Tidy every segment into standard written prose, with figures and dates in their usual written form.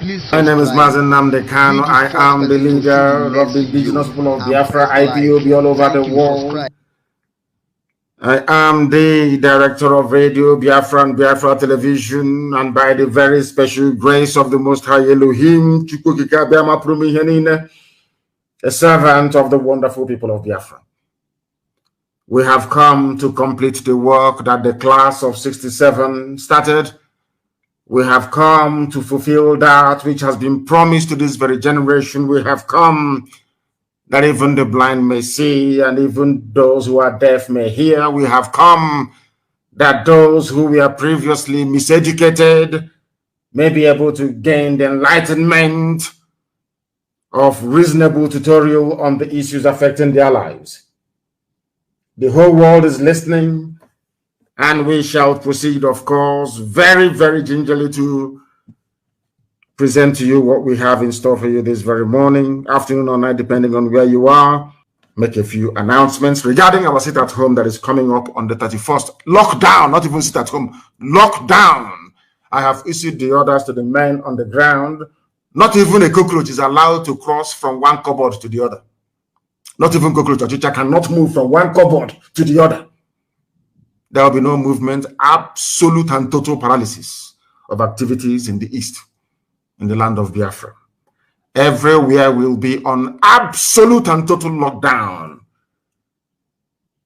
Please My name is subscribe. Namdi Kanu. I am the leader of the indigenous people of Biafra, IPOB, all over the world. I am the director of Radio Biafra and Biafra Television, and by the very special grace of the Most High Elohim, a servant of the wonderful people of Biafra. We have come to complete the work that the class of 67 started. We have come to fulfill that which has been promised to this very generation. We have come that even the blind may see and even those who are deaf may hear. We have come that those who were previously miseducated may be able to gain the enlightenment of reasonable tutorial on the issues affecting their lives. The whole world is listening, and we shall proceed, of course, very, very gingerly to present to you what we have in store for you this very morning, afternoon, or night, depending on where you are. Make a few announcements regarding our sit at home that is coming up on the 31st. Lockdown, not even sit at home, lockdown. I have issued the orders to the men on the ground. Not even a cockroach is allowed to cross from one cupboard to the other. Not even cockroach or chicha cannot move from one cupboard to the other. There will be no movement, absolute and total paralysis of activities in the east, in the land of Biafra. Everywhere will be on absolute and total lockdown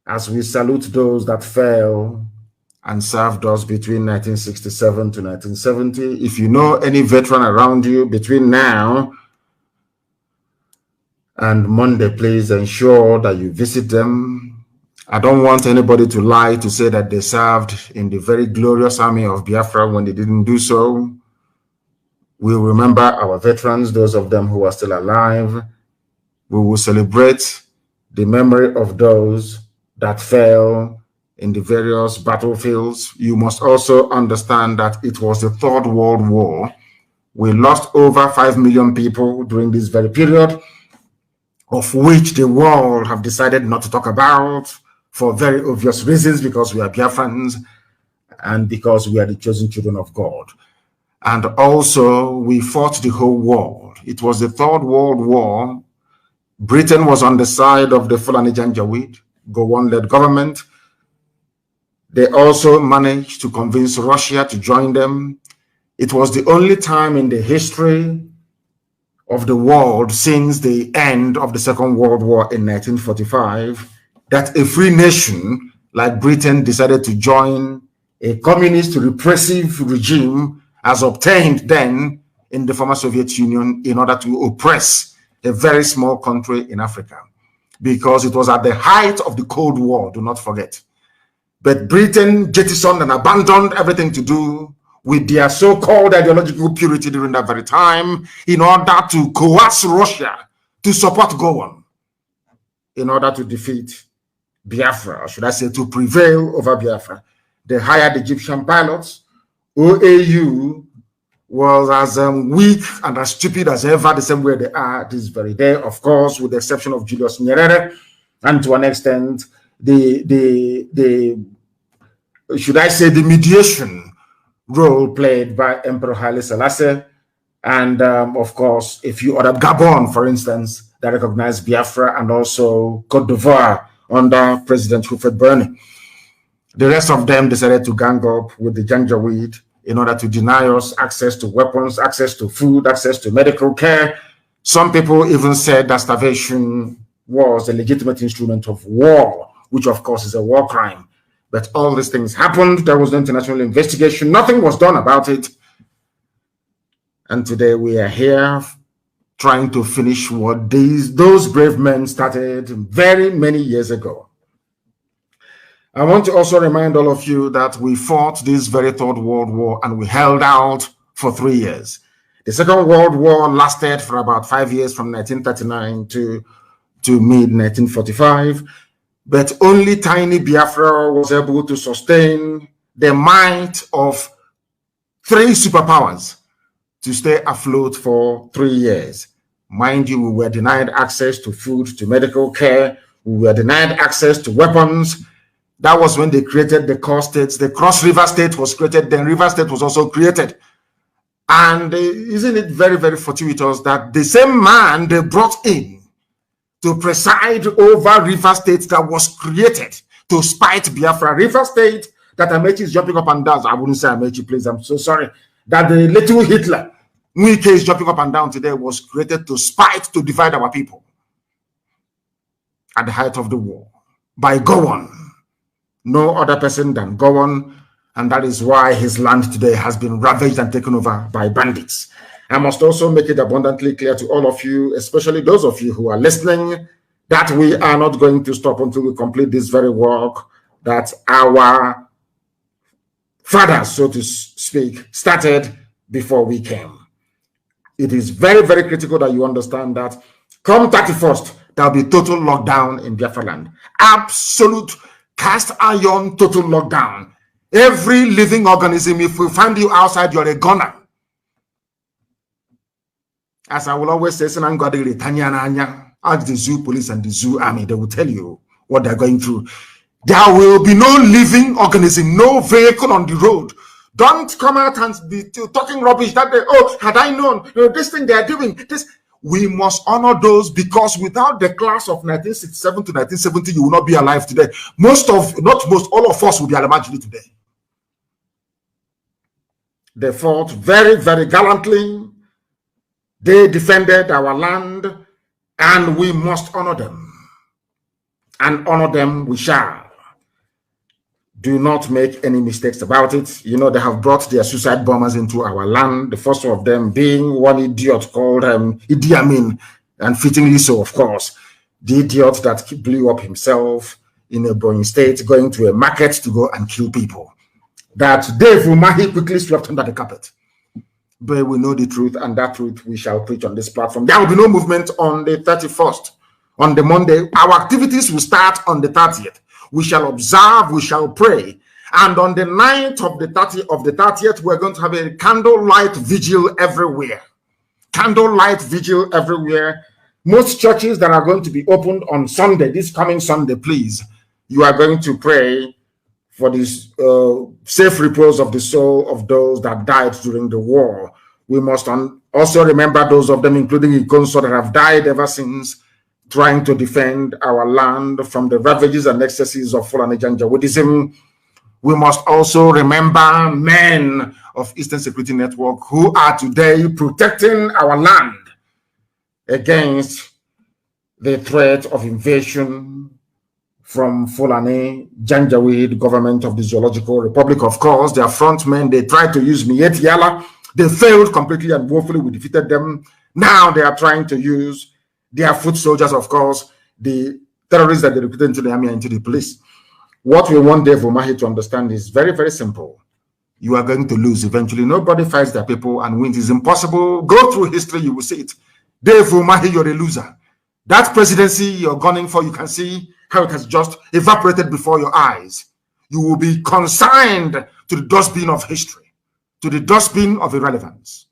as we salute those that fell and served us between 1967 to 1970. If you know any veteran around you between now and Monday, please ensure that you visit them. I don't want anybody to lie to say that they served in the very glorious army of Biafra when they didn't do so. We'll remember our veterans, those of them who are still alive. We will celebrate the memory of those that fell in the various battlefields. You must also understand that it was the Third World War. We lost over 5 million people during this very period, of which the world have decided not to talk about for very obvious reasons, because we are Biafrans and because we are the chosen children of God. And also, we fought the whole world. It was the Third World War. Britain was on the side of the Fulani Janjaweed, Gowon-led government. They also managed to convince Russia to join them. It was the only time in the history of the world since the end of the Second World War in 1945 that a free nation like Britain decided to join a communist repressive regime as obtained then in the former Soviet Union in order to oppress a very small country in Africa, because it was at the height of the Cold War, do not forget. But Britain jettisoned and abandoned everything to do with their so-called ideological purity during that very time in order to coerce Russia to support Gowon in order to defeat Biafra, or should I say to prevail over Biafra. They hired Egyptian pilots. OAU was as weak and as stupid as ever, the same way they are this very day, of course, with the exception of Julius Nyerere, and to an extent, should I say, the mediation role played by Emperor Haile Selassie, and of course, a few other, Gabon, for instance, that recognized Biafra, and also Cote d'Ivoire under President Hufet Bernie. The rest of them decided to gang up with the Janjaweed in order to deny us access to weapons, access to food, access to medical care. Some people even said that starvation was a legitimate instrument of war, which of course is a war crime. But all these things happened. There was no international investigation. Nothing was done about it. And today we are here trying to finish what those brave men started very many years ago. I want to also remind all of you that we fought this very Third World War and we held out for 3 years. The Second World War lasted for about 5 years, from 1939 to mid-1945, but only tiny Biafra was able to sustain the might of 3 superpowers to stay afloat for 3 years. Mind you, we were denied access to food, to medical care. We were denied access to weapons. That was when they created the core states. The Cross River State was created, then River State was also created. And isn't it very, very fortuitous that the same man they brought in to preside over River State that was created to spite Biafra, River State that Amechi is jumping up and down. I wouldn't say Amechi, please, I'm so sorry. That the little Hitler, Nwike is jumping up and down today, was created to spite, to divide our people at the height of the war by Gowon. No other person than Gowon, and that is why his land today has been ravaged and taken over by bandits. I must also make it abundantly clear to all of you, especially those of you who are listening, that we are not going to stop until we complete this very work that our fathers, so to speak, started before we came. It is very, very critical that you understand that come 31st, there will be total lockdown in Biafra land. Absolute cast iron total lockdown. Every living organism, if we find you outside, you're a gunner. As I will always say, ask the zoo police and the zoo army, they will tell you what they're going through. There will be no living organism, no vehicle on the road. Don't come out and be talking rubbish that they, oh, had I known, this thing they are doing, this. We must honor those, because without the class of 1967 to 1970, you will not be alive today. All of us will be alive today. They fought very, very gallantly. They defended our land, and we must honor them. And honor them we shall. Do not make any mistakes about it. You know, they have brought their suicide bombers into our land. The first of them being one idiot called Idi Amin, and fittingly so, of course. The idiot that blew up himself in a Ebonyi state, going to a market to go and kill people. That Dave Umahi quickly swept under the carpet. But we know the truth, and that truth we shall preach on this platform. There will be no movement on the 31st. On the Monday, our activities will start on the 30th. We shall observe, we shall pray. And on the night of the 30th, we're going to have a candlelight vigil everywhere. Candlelight vigil everywhere. Most churches that are going to be opened on Sunday, this coming Sunday, please, you are going to pray for this safe repose of the soul of those that died during the war. We must also remember those of them, including Ikonso, that have died ever since, trying to defend our land from the ravages and excesses of Fulani Janjaweedism. We must also remember men of Eastern Security Network who are today protecting our land against the threat of invasion from Fulani Janjaweed government of the Zoological Republic. Of course, their frontmen, they tried to use Miet Yala. They failed completely and woefully. We defeated them. Now they are trying to use their foot soldiers, of course, the terrorists that they recruited into the army and into the police. What we want Dave Umahi to understand is very, very simple. You are going to lose eventually. Nobody fights their people and wins. It's impossible. Go through history, you will see it. Dave Umahi, you're a loser. That presidency you're gunning for, you can see how it has just evaporated before your eyes. You will be consigned to the dustbin of history, to the dustbin of irrelevance.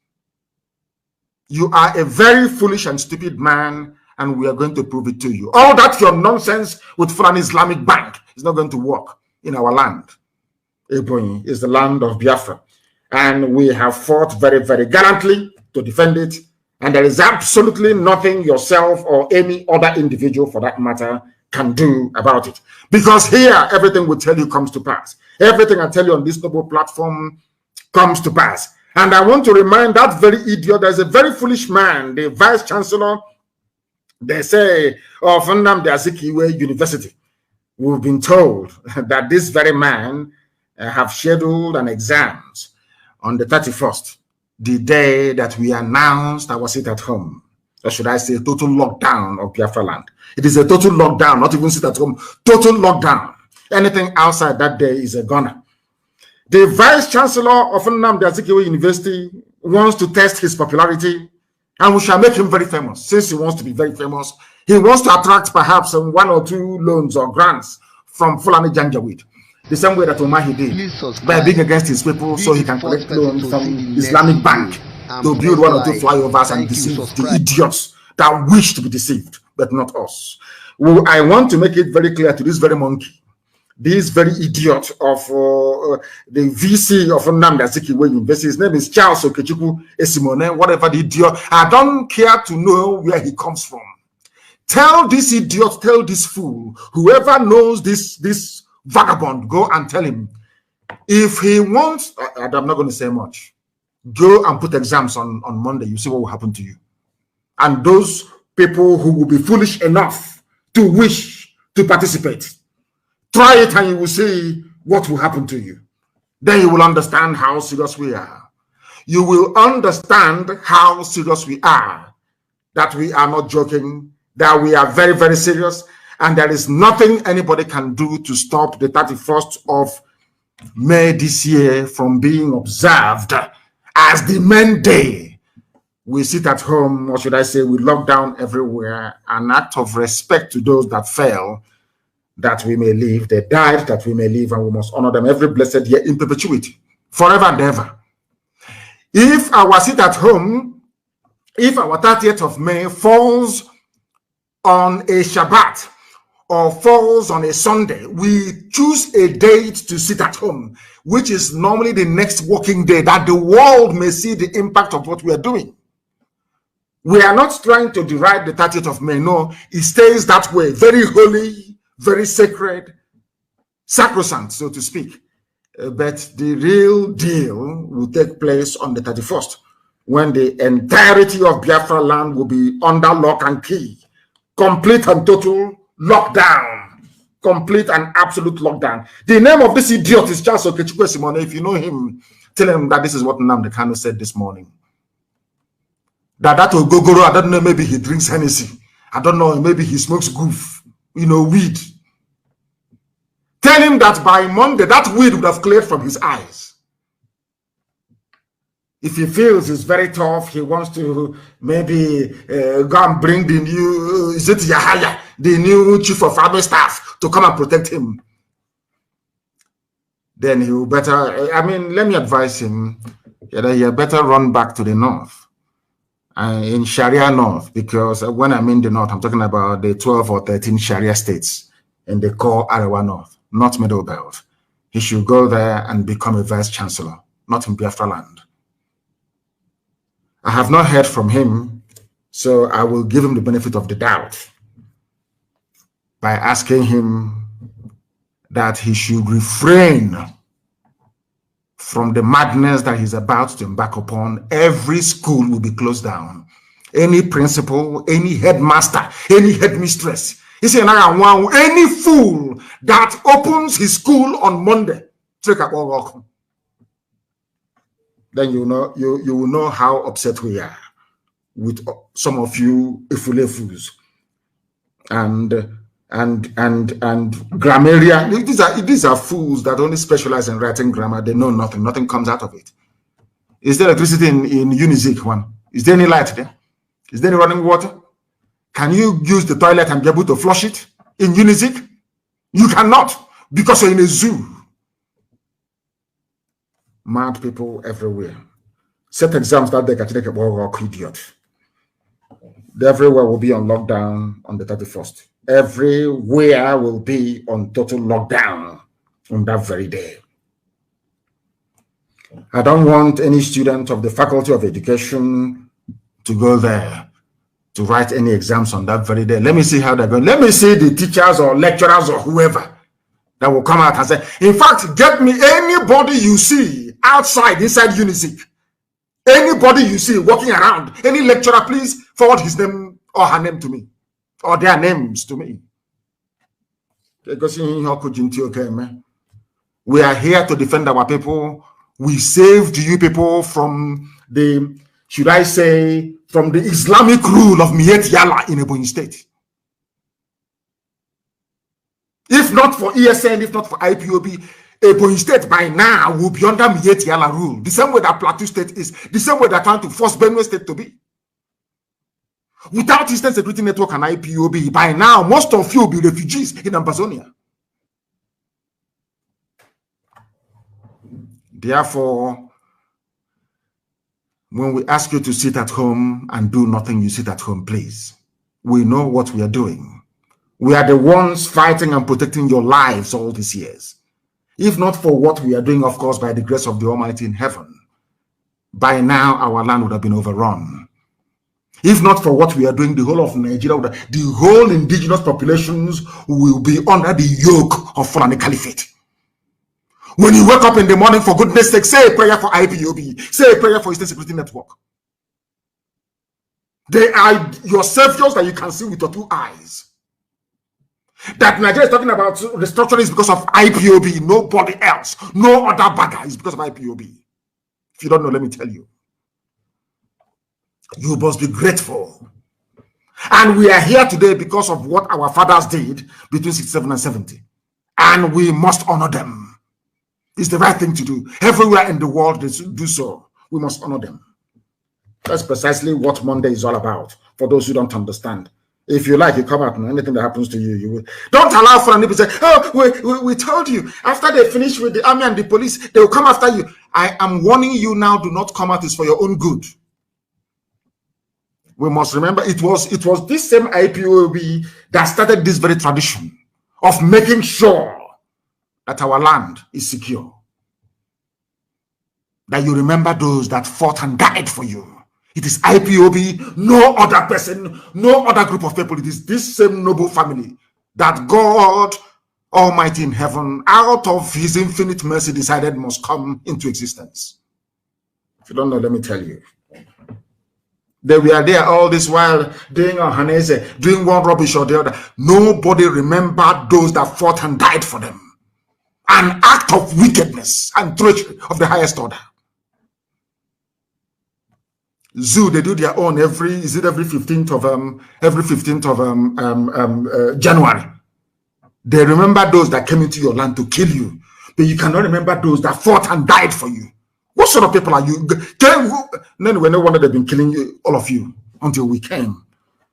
You are a very foolish and stupid man, and we are going to prove it to you. All that your nonsense with Fulani Islamic Bank is not going to work in our land. Ebonyi is the land of Biafra, and we have fought very, very gallantly to defend it, and there is absolutely nothing yourself or any other individual, for that matter, can do about it. Because here, everything we tell you comes to pass. Everything I tell you on this noble platform comes to pass. And I want to remind that very idiot, there's a very foolish man, the vice chancellor, they say, of Namdi Kanu University. We've been told that this very man have scheduled an exams on the 31st, the day that we announced our sit at home. Or should I say total lockdown of Biafra land. It is a total lockdown, not even sit at home, total lockdown. Anything outside that day is a gunner. The vice chancellor of Namdi Kanu University wants to test his popularity, and we shall make him very famous. Since he wants to be very famous, he wants to attract perhaps 1 or 2 loans or grants from Fulani Janjaweed, the same way that Umahi did, by being against his people, so he can collect loans from Islamic Bank to build 1 or 2 flyovers and deceive the idiots that wish to be deceived, but not us. Well, I want to make it very clear to this very monkey this very idiot of the VC of Namdi Kanu University. His name is Charles Okechukwu Esimone, whatever the idiot. I don't care to know where he comes from. Tell this idiot, tell this fool, whoever knows this vagabond, go and tell him. If he wants, I'm not going to say much. Go and put exams on Monday. You see what will happen to you. And those people who will be foolish enough to wish to participate, try it and you will see what will happen to you. Then you will understand how serious we are. You will understand how serious we are, that we are not joking, that we are very, very serious, and there is nothing anybody can do to stop the 31st of May this year from being observed as the main day. We sit at home, or should I say, we lock down everywhere, an act of respect to those that fell, that we may live, they died, that we may live, and we must honor them every blessed year in perpetuity, forever and ever. If our sit at home, if our 30th of May falls on a Shabbat or falls on a Sunday, we choose a date to sit at home, which is normally the next working day, that the world may see the impact of what we are doing. We are not trying to deride the 30th of May. No, it stays that way, very holy, very sacred, sacrosanct, so to speak. But the real deal will take place on the 31st, when the entirety of Biafra land will be under lock and key. Complete and total lockdown. Complete and absolute lockdown. The name of this idiot is Charles Okechukwu Esimone. If you know him, tell him that this is what Namdi Kanu said this morning. That Ogogoro, I don't know, maybe he drinks Hennessy. I don't know, maybe he smokes goof, weed. Tell him that by Monday, that weed would have cleared from his eyes. If he feels it's very tough, he wants to maybe go and bring the new, is it Yahaya, the new chief of army staff, to come and protect him. Then he will better, let me advise him that he better run back to the north. In Sharia North, because when I'm in the North, I'm talking about the 12 or 13 Sharia states in the core Arewa North, not Middle Belt. He should go there and become a vice chancellor, not in Biafra land. I have not heard from him, so I will give him the benefit of the doubt by asking him that he should refrain from the madness that he's about to embark upon. Every school will be closed down. Any principal, any headmaster, any headmistress, any fool that opens his school on Monday, then you will know how upset we are with some of you ifulefus and grammarian. These are fools that only specialize in writing grammar. They know nothing. Nothing comes out of it. Is there electricity in Unizik one? Is there any light there? Is there any running water? Can you use the toilet and be able to flush it in Unizik? You cannot, because you're in a zoo. Mad people everywhere. Set exams that they can take a walk, idiot. Everywhere will be on lockdown on the 31st. Everywhere will be on total lockdown on that very day. I don't want any student of the Faculty of Education to go there to write any exams on that very day. Let me see how they're going. Let me see the teachers or lecturers or whoever that will come out and say, in fact, get me anybody you see outside, inside Unizik. Anybody you see walking around, any lecturer, please forward his name or her name to me, or their names to me. We are here to defend our people. We saved you people from the, should I say, from the Islamic rule of Miet Yala in Ebonyi State. If not for ESN, if not for IPOB, Ebonyi State by now will be under Miet Yala rule. The same way that Plateau State is, the same way they're trying to force Benue State to be. Without Eastern Security Network and IPOB, by now, most of you will be refugees in Amazonia. Therefore, when we ask you to sit at home and do nothing, you sit at home, please. We know what we are doing. We know what we are doing. We are the ones fighting and protecting your lives all these years. If not for what we are doing, of course, by the grace of the Almighty in heaven, by now our land would have been overrun. If not for what we are doing, the whole of Nigeria, the whole indigenous populations will be under the yoke of Fulani Caliphate. When you wake up in the morning, for goodness sake, say a prayer for IPOB, say a prayer for Eastern Security Network. They are your saviors that you can see with your two eyes. That Nigeria is talking about restructuring is because of IPOB, nobody else. No other bagger is because of IPOB. If you don't know, let me tell you. You must be grateful. And we are here today because of what our fathers did between 67 and 70. And we must honor them. It's the right thing to do. Everywhere in the world they do so. We must honor them. That's precisely what Monday is all about. For those who don't understand. If you like, you come out and anything that happens to you, you will. Don't allow for anybody to say, oh, we told you. After they finish with the army and the police, they will come after you. I am warning you now, do not come out. It's for your own good. We must remember it was this same IPOB that started this very tradition of making sure that our land is secure. That you remember those that fought and died for you. It is IPOB, no other person, no other group of people. It is this same noble family that God Almighty in heaven, out of his infinite mercy, decided must come into existence. If you don't know, let me tell you. They were there all this while doing Hanese, doing one rubbish or the other. Nobody remembered those that fought and died for them. An act of wickedness and treachery of the highest order. Zoo, they do their own every 15th of January. They remember those that came into your land to kill you, but you cannot remember those that fought and died for you. What sort of people are you? Anyway, no wonder they've been killing you, all of you, until we came.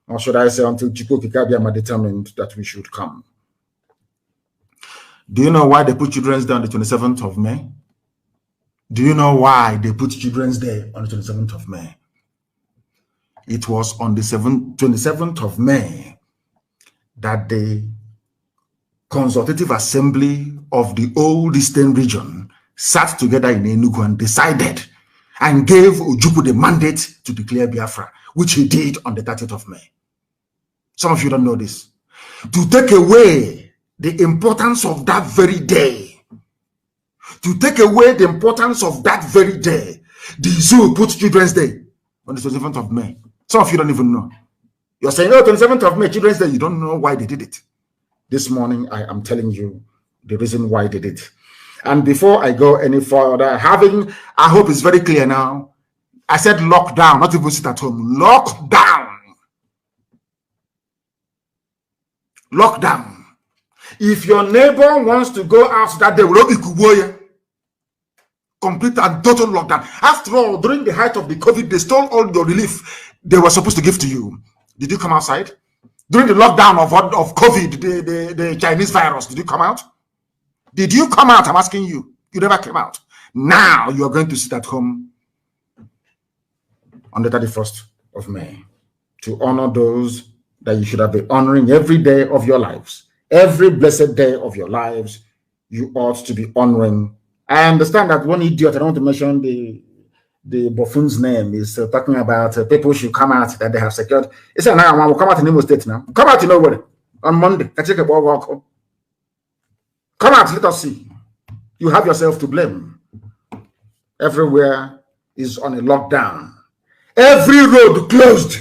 Or should I say, until Chiko Kikabiyama determined that we should come. Do you know why they put Children's Day on the 27th of May? Do you know why they put Children's Day on the 27th of May? It was on the 27th of May that the Consultative Assembly of the old Eastern region sat together in Enugu and decided and gave Ojukwu the mandate to declare Biafra, which he did on the 30th of May. Some of you don't know this. To take away the importance of that very day, to take away the importance of that very day, the zoo put Children's Day on the 27th of May. Some of you don't even know. You're saying, oh, 27th of May, Children's Day. You don't know why they did it. This morning, I am telling you the reason why they did it. And before I go any further, I hope it's very clear now. I said lockdown, not even sit at home. Lockdown. Lockdown. If your neighbor wants to go out that day, complete and total lockdown. After all, during the height of the COVID, they stole all your relief they were supposed to give to you. Did you come outside? During the lockdown of COVID, the Chinese virus, did you come out? Did you come out? I'm asking you. You never came out. Now you are going to sit at home on the 31st of May to honor those that you should have been honoring every day of your lives. Every blessed day of your lives, you ought to be honoring. I understand that one idiot, I don't want to mention the buffoon's name, is talking about people should come out that they have secured. It's a now we'll come out in Imo State now. Come out in nowhere on Monday. Come out, let us see. You have yourself to blame. Everywhere is on a lockdown. Every road closed.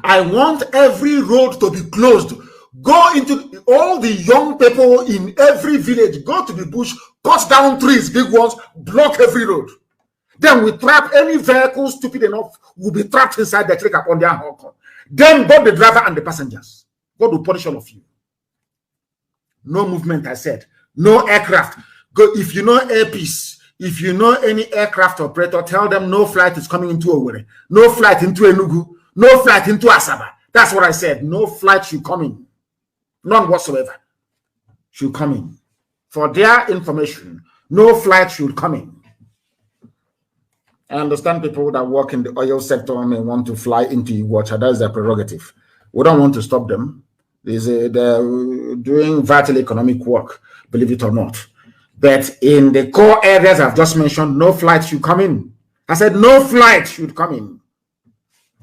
I want every road to be closed. Go into all the young people in every village. Go to the bush, cut down trees, big ones, block every road. Then we trap any vehicle stupid enough will be trapped inside the truck on their horn. Then both the driver and the passengers. God will punish all of you. No movement, I said. No aircraft. Go if you know Airpeace. If you know any aircraft operator, tell them no flight is coming into Owerri. No flight into Enugu. No flight into Asaba. That's what I said. No flight should come in. None whatsoever should come in. For their information, no flight should come in. I understand people that work in the oil sector may want to fly into Iwacha. That is their prerogative. We don't want to stop them. They're doing vital economic work, believe it or not. But in the core areas I've just mentioned, no flight should come in. I said no flight should come in.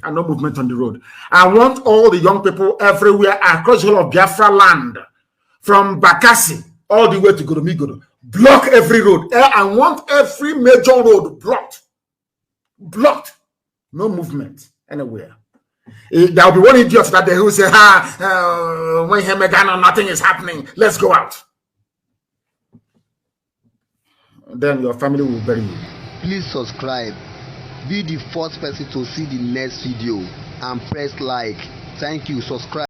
And no movement on the road. I want all the young people everywhere across the whole of Biafra land, from Bakassi all the way to Goromigodo, block every road. I want every major road blocked. Blocked. No movement anywhere. There will be one idiot that day who will say, when Hemegano, nothing is happening. Let's go out. Then your family will bury you. Please subscribe. Be the first person to see the next video and press like. Thank you. Subscribe.